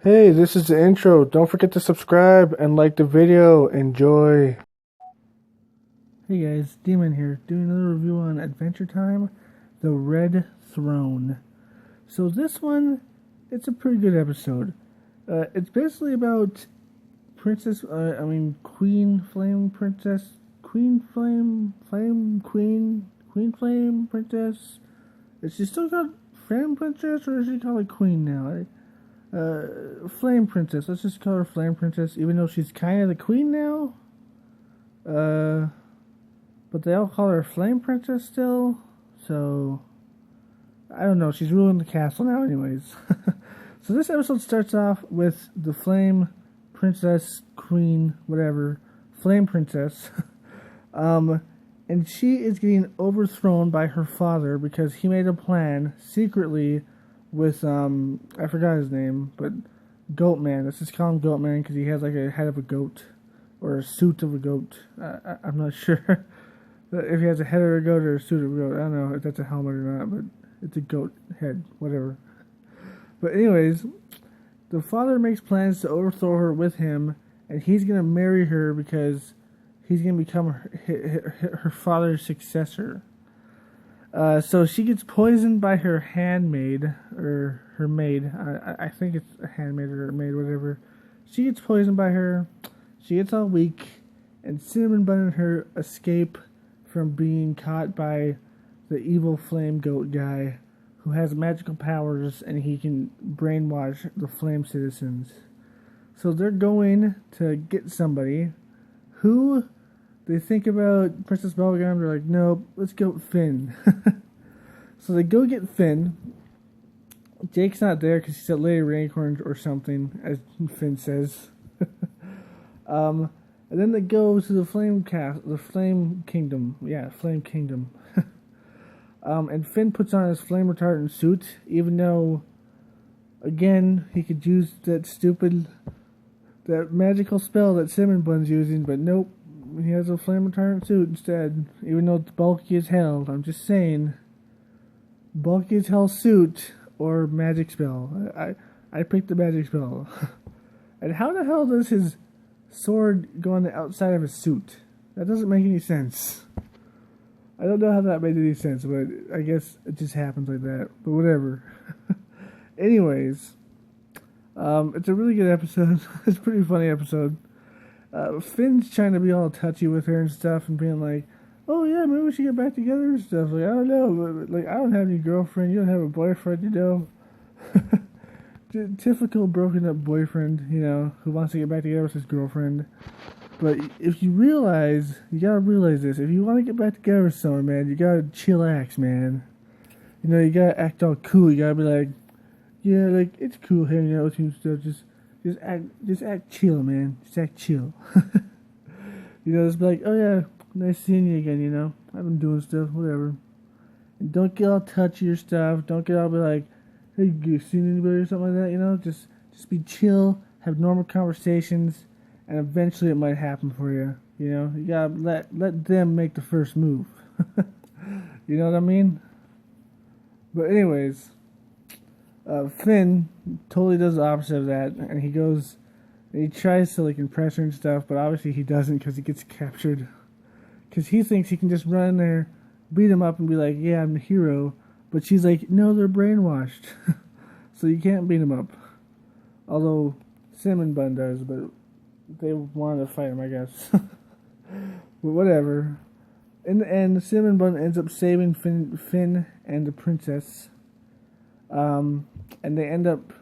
Hey, this is the intro. Don't forget to subscribe and like the video. Enjoy. Hey guys, Demon here, doing another review on Adventure Time, The Red Throne. So this one, it's a pretty good episode. It's basically about Queen Flame Princess, Queen Flame Princess. Is she still called Flame Princess, or is she called Queen now? Flame Princess. Let's just call her Flame Princess, even though she's kind of the queen now. But they all call her Flame Princess still. So, I don't know. She's ruling the castle now, anyways. So this episode starts off with the Flame Princess, Queen, whatever, Flame Princess. And she is getting overthrown by her father because he made a plan secretly with I forgot his name, but Goatman. Let's just call him Goatman because he has like a head of a goat or a suit of a goat. I'm not sure if he has a head of a goat or a suit of a goat. I don't know if that's a helmet or not, but it's a goat head, whatever. But anyways, the father makes plans to overthrow her with him, and he's gonna marry her because he's gonna become her father's successor. So she gets poisoned by her handmaid, or her maid. I think it's a handmaid or a maid, whatever. She gets poisoned by her. She gets all weak, and Cinnamon Bun and her escape from being caught by the evil flame goat guy who has magical powers and he can brainwash the flame citizens. So they're going to get somebody who they think about Princess Bubblegum. They're like, nope, let's go with Finn. So they go get Finn. Jake's not there because he's at Lady Raincorn or something, as Finn says. And then they go to the Flame Kingdom. Yeah, Flame Kingdom. And Finn puts on his flame retardant suit, even though, again, he could use that magical spell that Cinnamon Bun's using, but nope. He has a flame retardant suit instead, even though it's bulky as hell. I'm just saying, bulky as hell suit or magic spell. I picked the magic spell. And how the hell does his sword go on the outside of his suit? That doesn't make any sense. I don't know how that made any sense, but I guess it just happens like that. But whatever. Anyways, it's a really good episode. It's a pretty funny episode. Finn's trying to be all touchy with her and stuff, and being like, "Oh yeah, maybe we should get back together and stuff." Like, I don't know, but like, I don't have any girlfriend. You don't have a boyfriend, you know. Typical broken up boyfriend, you know, who wants to get back together with his girlfriend. But if you gotta realize this. If you want to get back together with someone, man, you gotta chillax, man. You know, you gotta act all cool. You gotta be like, yeah, like it's cool hanging out with you and stuff. Just act chill, man. Just act chill. You know, just be like, oh yeah, nice seeing you again, you know. I've been doing stuff, whatever. And don't get all touchy or stuff. Don't get all be like, hey, you seen anybody or something like that, you know? Just be chill, have normal conversations, and eventually it might happen for you. You know, you gotta let them make the first move. You know what I mean? But anyways, Finn totally does the opposite of that, and he goes, and he tries to like impress her and stuff, but obviously he doesn't because he gets captured. Because he thinks he can just run in there, beat him up, and be like, yeah, I'm the hero. But she's like, no, they're brainwashed. So you can't beat him up. Although Cinnamon Bun does, but they wanted to fight him, I guess. But whatever. In the end, Cinnamon Bun ends up saving Finn and the princess. And they end up,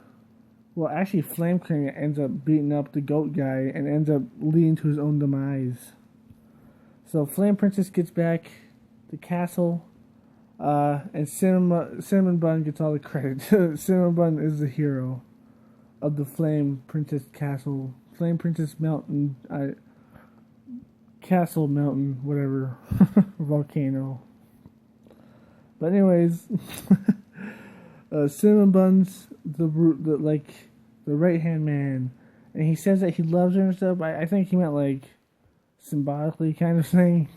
well, actually, Flame King ends up beating up the goat guy and ends up leading to his own demise. So Flame Princess gets back the castle, and Cinnamon Bun gets all the credit. Cinnamon Bun is the hero of the Flame Princess Castle, Flame Princess Mountain, Castle Mountain, whatever, volcano. But anyways. Cinnamon Bun's the right hand man, and he says that he loves her and stuff. I think he meant like symbolically kind of thing,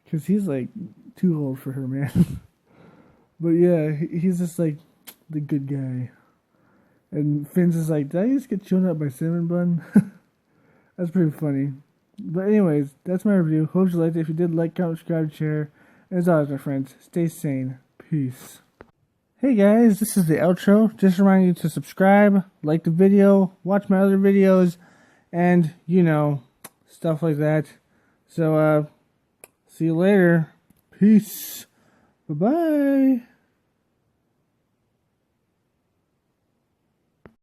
because he's like too old for her, man. But yeah, he's just like the good guy. And Finn's is like, did I just get chewed up by Cinnamon Bun? That's pretty funny. But anyways, that's my review. Hope you liked it. If you did, like, comment, subscribe, share. And as always, my friends, stay sane. Peace. Hey guys, this is the outro. Just reminding you to subscribe, like the video, watch my other videos, and, you know, stuff like that. So, see you later. Peace. Bye-bye.